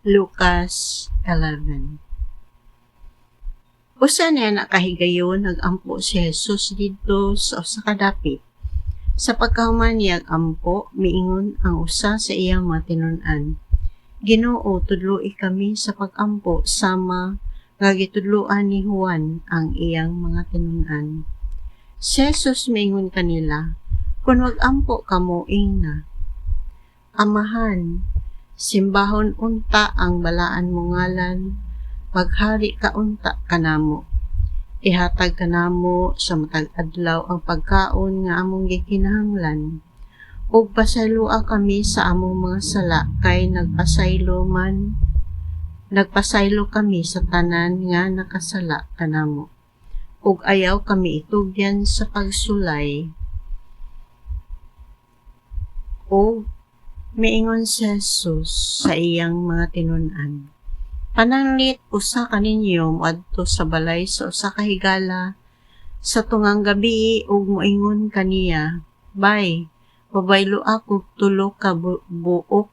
Lucas 11. Usa niya nakahigayon nagampo si Jesus didto sa usa ka dapit. Sa pagkahuman niya ampo, miingon ang usa sa iyang mga tinun-an, Ginoo, tudloi kami sa pag-ampo sama nga gitudloan ni Juan ang iyang mga tinun-an. Si Jesus miingon kanila, kung wag-ampo kamo ingna. Amahan, simbahon unta ang balaan mo ngalan, maghari ka unta kanamo. Ihatag kanamo sa matag adlaw ang pagkaon nga among gikinahanglan. Ug pasayloa kami sa among mga sala kay nagpasaylo kami sa tanan nga nakasala kanamo. Ug ayaw kami itugyan sa pagsulay. Ug miingon si Jesus sa iyang mga tinun-an, pananglit usa kaninyo moadto sa balay sa usa ka higala sa tungang gabi ug moingon kaniya, Bay, pabaylo ako tulo ka buok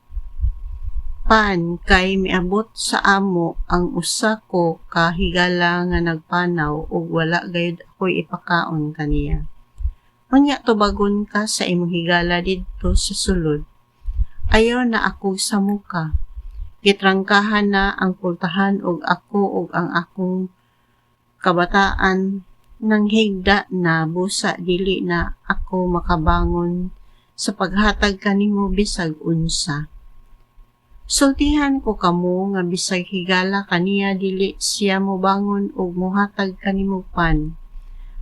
pan kay miabot sa amo ang usa ko ka higala nga nagpanaw ug wala gayud ako'y ipakaon kaniya. Unya tubagon ka sa imong higala didto sa sulod. Ayaw na ako sa muka. Gitrangkahan na ang pultahan ug ako ug ang akong kabataan nang higda na busa dili na ako makabangon sa paghatag kanimo bisag unsa. Sultihan ko kamo nga bisag higala kaniya dili siya mobangon ug mohatag kanimo pan.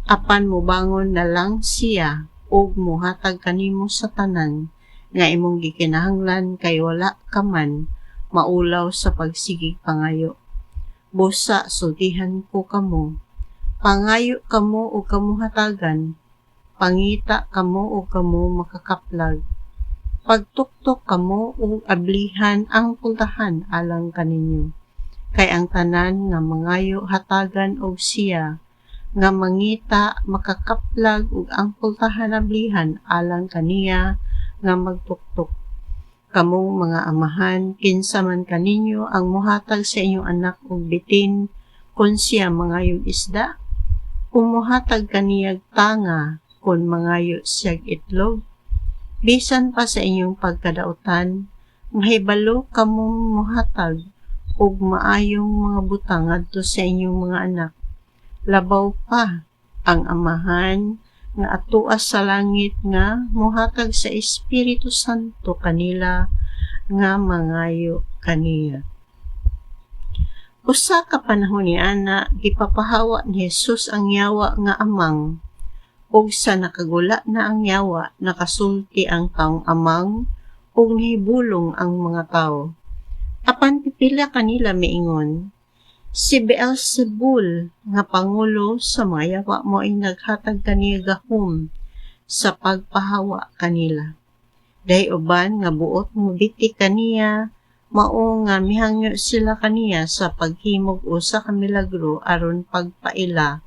Apan mobangon na lang siya ug mohatag kanimo sa tanan nga imong gikinahanglan kay wala ka man maulaw sa pagsigig pangayo. Busa sultihan ko kamo. Pangayo kamo o kamo hatagan. Pangita kamo o kamo makakaplag. Pagtuktok kamo o ablihan ang pultahan alang kaninyo. Kay ang tanan nga mangayo hatagan og siya, nga mangita makakaplag ug ang pultahan ablihan alang kaniya nga magtuktok. Kamong mga amahan, kinsa man kaninyo ang mohatag sa inyong anak og bitin kung siya mangayog isda? Kung mohatag kaniyag tanga kung mangayo siyag itlog? Bisan pa sa inyong pagkadautan, mahibalo kamong mohatag og maayong mga butang adto sa inyong mga anak. Labaw pa ang amahan nga atuas sa langit nga mohatag sa Espiritu Santo kanila nga mangayo kaniya. Usa ka panahon ni ana gipapahawa ni Jesus ang yawa nga amang, ug sa nakagula na ang yawa nakasulti ang taong amang ug nahibulong ang mga tawo. Apan pipila kanila miingon, si Beelzebul nga pangulo sa mga yawa mo ay naghatag kaniya gahom sa pagpahawa kanila. Dahi uban nga buot mo biti kaniya, mao nga mihangyo sila kaniya sa paghimog usa ka milagro aron pagpaila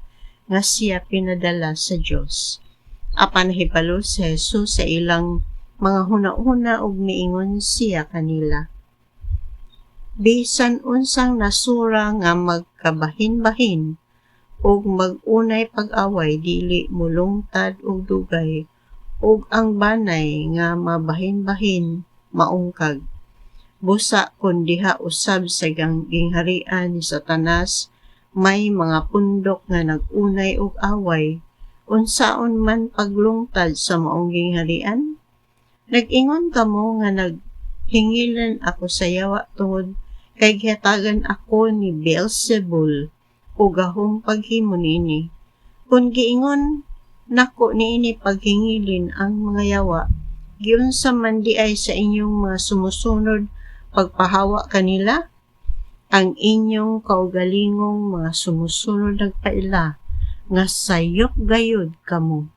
nga siya pinadala sa Dios. Apan nahibalo si Jesus sa ilang mga huna-huna ug miingon siya kanila, bisan unsang nasura nga magkabahin-bahin ug mag-unay pag-away dili mulungtad og dugay ug ang banay nga mabahin-bahin maungkag. Busa kun diha usab sa gingharian ni Satanas may mga pundok nga nag-unay og away, unsaon man paglungtad sa maong gingharian? Nag-ingon kamo nga naghingilan ako sa yawa tungod kay gihatagan ako ni Beelzebul o gahong paghimo niini. Kung giingon nako niini paghingilin ang mga yawa, giunsa man di ay sa inyong mga sumusunod pagpahawa kanila? Ang inyong kaugalingong mga sumusunod nagpaila nga sayop gayud kamo.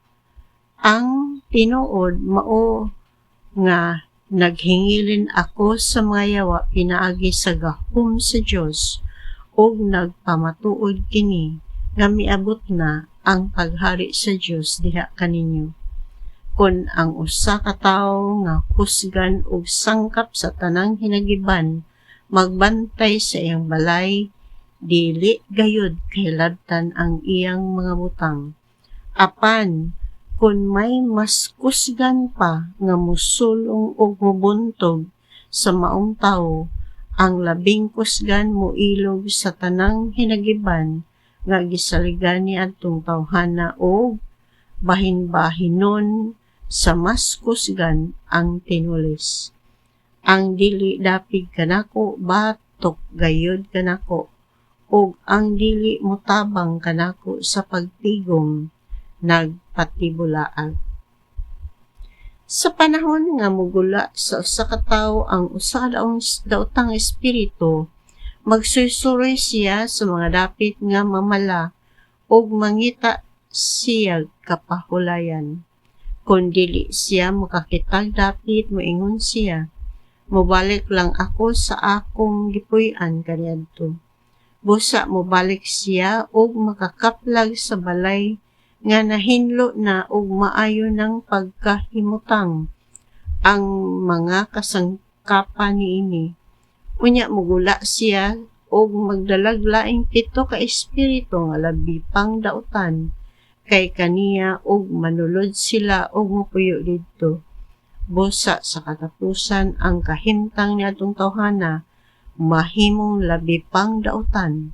Ang tinuod mao nga naghingilin ako sa mga yawa pinaagi sa gahom sa Dios ug nagpamatuod kini nga miabot na ang paghari sa Dios diha kaninyo. Kun ang usa ka tawo nga kusgan og sangkap sa tanang hinagiban magbantay sa iyang balay, dili gayud kay labtan ang iyang mga butang. Apan, kung may mas kusgan pa nga musulong o mubuntog sa maong tawo, ang labing kusgan moilog sa tanang hinagiban nga gisaligan ni adtong tawhana o bahin-bahinon sa mas kusgan ang tinulis. Ang dili dapig kanako batok gayud kanako, ug ang dili motabang kanako sa pagtigom nagpatibulaag. Sa panahon nga mugula sa usa ka tawo ang usa ka daotang espiritu, magsusuroy siya sa mga dapit nga mamala ug mangita siya kapahulayan. Kung dili siya makakitag dapit, moingon siya, mobalik lang ako sa akong gipuy-an kaniadto. Busa mobalik siya ug makakaplag sa balay nga nahinlo na og maayo ng pagkahimutang ang mga kasangkapan niini. Unya mugula siya og magdalag laing 7 ka espiritu nga labi pang daotan kay kaniya og manulod sila og mopuyo didto. Busa sa katapusan ang kahimtang niadtong tawhana mahimong labi pang daotan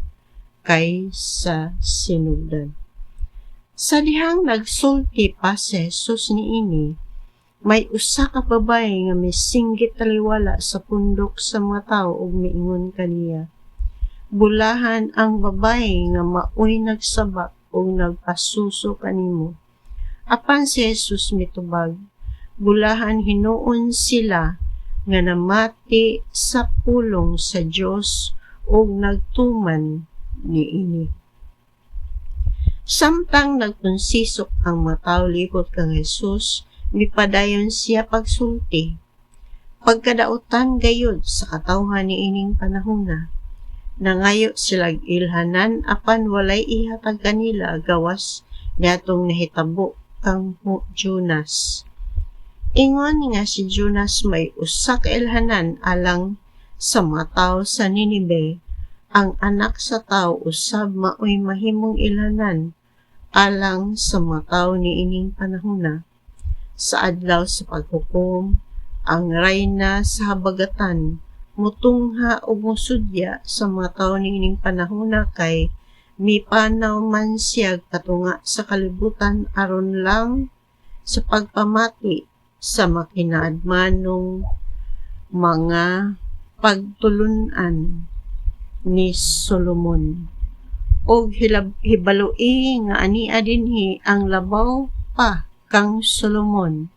kay sa sinugdan. Sa dihang nagsulti pa si Jesus niini, may usa ka babae nga misinggit taliwala sa pundok sa mga tawo ug miingon kaniya. Bulahan ang babae nga maoy nagsabak ug nagpasuso kanimo. Apan si Jesus mitubag, bulahan hinuon sila nga namati sa pulong sa Dios ug nagtuman niini. Samtang nagpunsisok ang mga tawo libot kang Jesus, mipadayon siya pagsulti. Pagkadaotan gayud sa katawhan niining panahona, nangayo sila ilhanan apan walay ihatag kanila gawas niadtong nahitabo kang Jonas. Ingon nga si Jonas may usa ka ilhanan alang sa mga tawo sa Ninibe. Ang anak sa tawo usab maoy mahimong ilhanan alang sa mga tawo niining panahona. Sa adlaw sa paghukom, ang rayna sa habagatan mutungha og musudya sa mga tawo niining panahona kay mipanaw man siya katunga sa kalibutan aron lang sa pagpamati sa makinaadmanong mga pagtulunan ni Solomon. Og hibaloi nga ania dinhi ang labaw pa kang Solomon.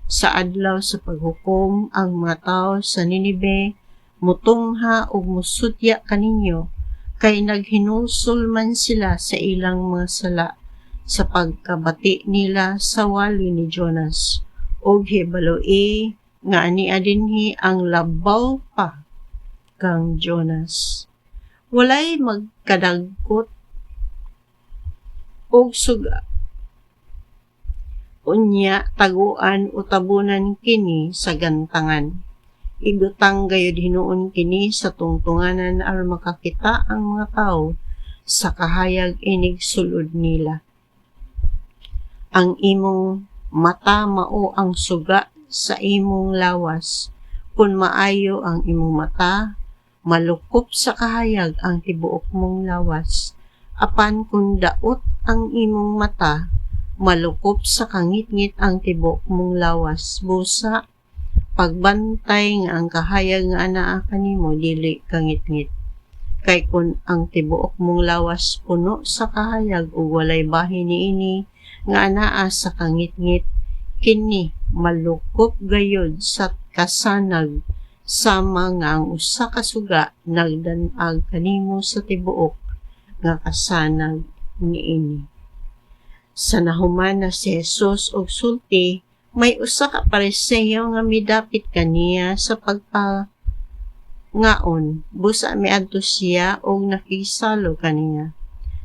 Sa adlaw sa paghukom ang mga tawo sa Ninibe mutungha og musudya kaninyo kay naghinulsol man sila sa ilang mga sala sa pagkabati nila sa wali ni Jonas. Og hibaloi nga ania dinhi ang labaw pa kang Jonas. Walay magkadagkot og suga. Unya taguan o tabunan kini sa gantangan. Ibutang gayud hinuon kini sa tungtunganan aron makakita ang mga tawo sa kahayag inig sulod nila. Ang imong mata mao ang suga sa imong lawas. Kung maayo ang imong mata, malukop sa kahayag ang tibuok mong lawas. Apan kung daot ang imong mata, malukop sa kangit-ngit ang tibuok mong lawas. Busa, pagbantay nga ang kahayag nga anaa kanimo dili kangit-ngit. Kay kung ang tibuok mong lawas puno sa kahayag ug walay bahin niini nga anaa sa kangit-ngit, kini malukop gayud sa kasanag sama nga ang usa ka suga nagdan-ag kanimo sa tibuok nga kasanag niini. Sa nahuman na si Jesus og sulti, may usa ka Pariseo nga midapit kaniya sa pagpangaon. Busa miadto siya og nakisalo kaniya.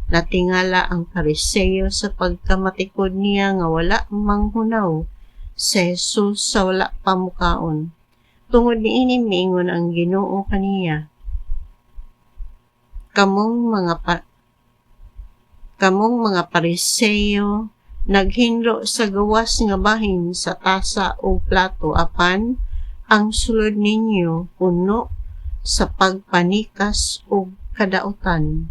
Natingala ang Pariseo sa pagkamatikod niya nga wala manghunaw si Jesus sa wala pamukaon. Tungod niini miingon ang Ginoo kaniya, kamong mga Pariseyo naghinlo sa gawas nga bahin sa tasa o plato apan ang sulod ninyo puno sa pagpanikas o kadaotan.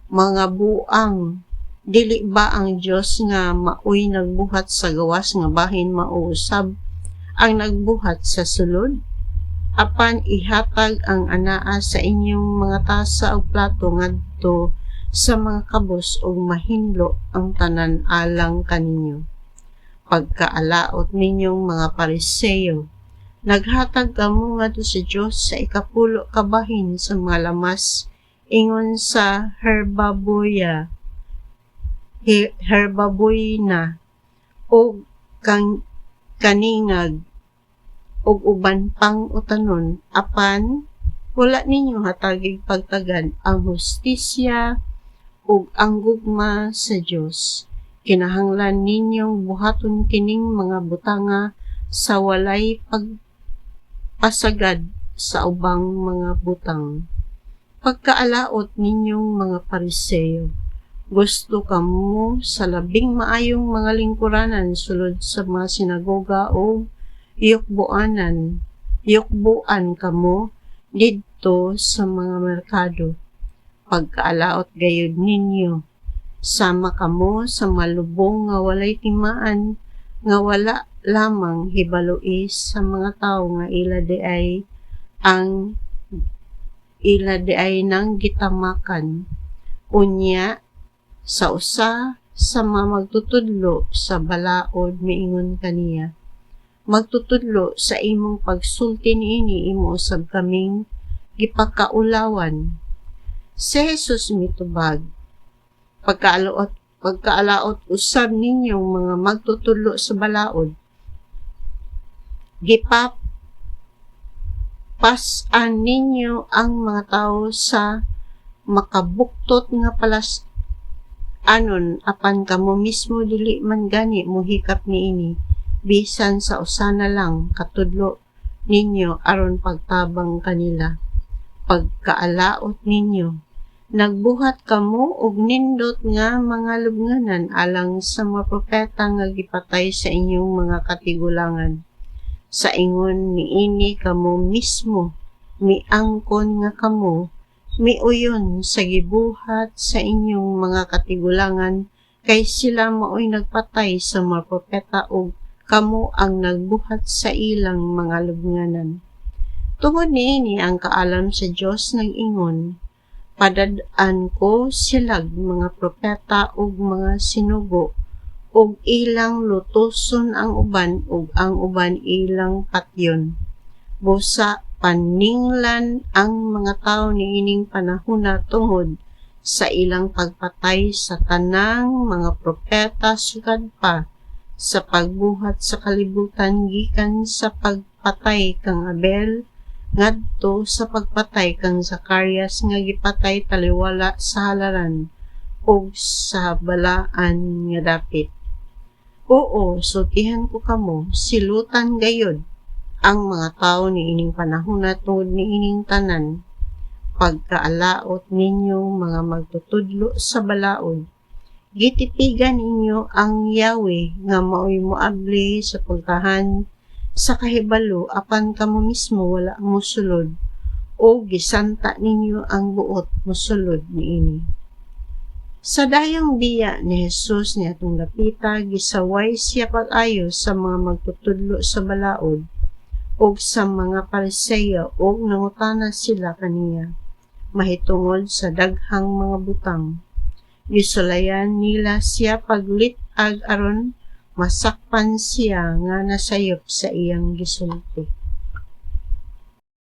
Mga buang, dili ba ang Dios nga maoy nagbuhat sa gawas nga bahin mauusab ang nagbuhat sa sulod? Apan ihatag ang anaa sa inyong mga tasa o plato ngadto sa mga kabos o mahinlo ang tanan alang kaninyo. Pagkaalaot ninyong mga Pariseyo, naghatag kamo ngadto sa Dios sa ikapulo kabahin sa mga lamas ingon sa herbaboyna o kaningag o uban pang utanon, apan wala ninyo hatagig pagtagad ang hustisya ug ang gugma sa Dios. Kinahanglan ninyong buhaton kining mga butanga sa walay pagpasagad sa ubang mga butang. Pagkaalaot ninyong mga Pariseyo, gusto kamo sa labing maayong mga lingkuranan sulod sa mga sinagoga o yukbuan kamo didto sa mga merkado. Pagkaalaot gayud ninyo, sama kamo sa malubong nga walay timaan, nga wala lamang hibaloi sa mga tawo nga ila di ay nang gitamakan. Unya, sa usa sa mga magtutudlo sa balaod miingon kaniya, magtutudlo sa imong pagsulti niini imo usab kaming gipakaulawan. Si Jesus mitubag, pagkaalaot usab ninyong mga magtutudlo sa balaod, gipapasan ninyo ang mga tao sa makabuktot nga anon apan kamo mismo dili man gani mohikap niini, bisan sa usa na lang katudlo ninyo aron pagtabang kanila. Pagkaalaot ninyo, nagbuhat kamo og nindot nga mga lubnganan alang sa mga propeta nga gipatay sa inyong mga katigulangan. Sa ingon niini kamo mismo, miangkon nga kamo miuyon sa gibuhat sa inyong mga katigulangan kay sila maoy nagpatay sa mga propeta ug kamo ang nagbuhat sa ilang mga lubnganan. Tungod niini ang kaalam sa Dios nag-ingon, padad-an ko silag mga propeta ug mga sinugo ug ilang lutoson ang uban ug ang uban ilang patyon. Busa paninglan ang mga tawo niining panahona tungod sa ilang pagpatay sa tanang mga propeta sugad pa sa pagbuhat sa kalibutan gikan sa pagpatay kang Abel ngadto sa pagpatay kang Zacarias nga gipatay taliwala sa halaran ug sa balaan nga dapit. Oo, sultihan ko kamo, silutan gayod ang mga tawo niining panahona tungod niining tanan. Pagkaalaot ninyong mga magtutudlo sa balaod, gitipigan ninyo ang Yahweh nga maoy moabli sa pagtahan sa kahibalo apan kamo mismo wala mosulod o gisanta ninyo ang buot mosulod niini. Sa dayang biya ni Jesus niadtong dapita, gisaway siya pag-ayo sa mga magtutudlo sa balaod ug sa mga Pariseyo ug nangutana sila kaniya mahitungod sa daghang mga butang. Gisulayan nila siya paglit-ag aron masakpan siya nga nasayop sa iyang gisulti.